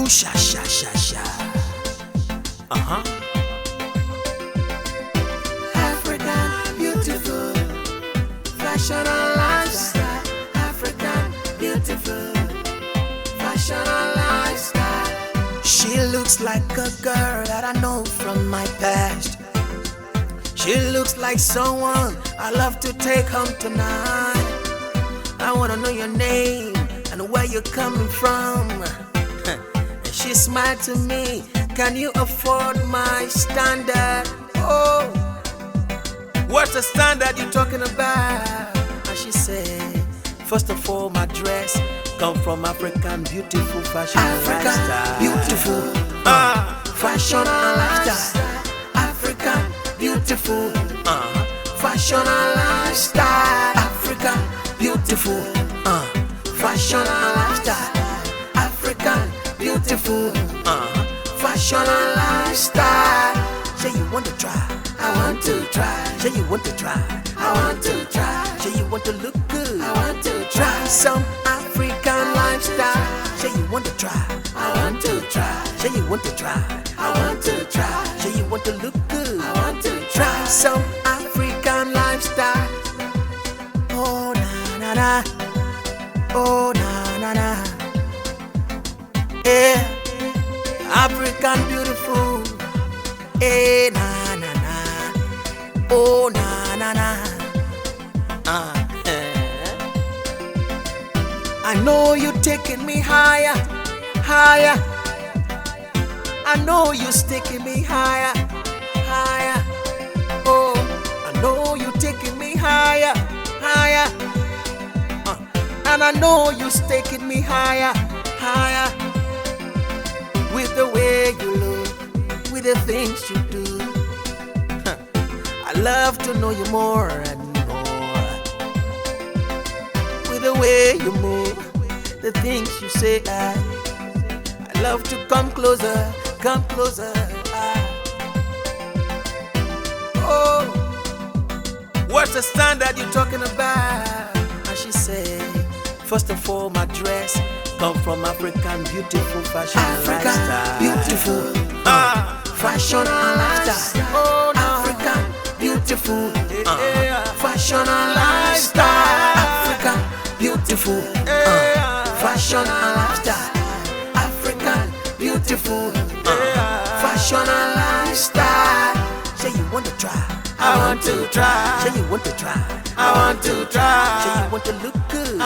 Ooh, sha, sha, sha, sha. African, beautiful, fashion and lifestyle. African, beautiful, fashion and lifestyle. She looks like a girl that I know from my past. She looks like someone I love to take home tonight. I wanna know your name and where you're coming from. And she smiled to me, can you afford my standard? Oh, what's the standard you're talking about? And she said, first of all, my dress come from African beautiful fashion and lifestyle. Beautiful, Fashion and lifestyle. African, beautiful, Fashion and lifestyle. African, beautiful, Fashion and lifestyle. African, beautiful, Fashion and lifestyle. Say you want to try. I want to try. Say you want to try. I want to try. Say you want to look good. I want to Try try. some African lifestyle. Say you want to try. I want to try. Say you want to try. I want to try. Say you want to look good. I want to Try try. some African lifestyle. Oh na na na. Oh na na na. Yeah, African beautiful. Eh na na na. Oh na na na. I know you're taking me higher, higher. I know you're taking me higher, higher. Oh, I know you're taking me higher, higher. And I know you're taking me higher, higher. With the way you look, with the things you do. I love to know you more and more. With the way you move, the things you say, I love to come closer, come closer. Oh, what's the standard you're talking about? And she said, first of all, my dress come from African beautiful fashion and African, lifestyle. beautiful, Fashion and lifestyle. Oh, no. African, beautiful, Fashion and lifestyle. African, beautiful, Fashion and lifestyle. African, beautiful, Fashion and lifestyle. Say you want to try. I want to try. Say you want to try. I want to try. Say you want to look good.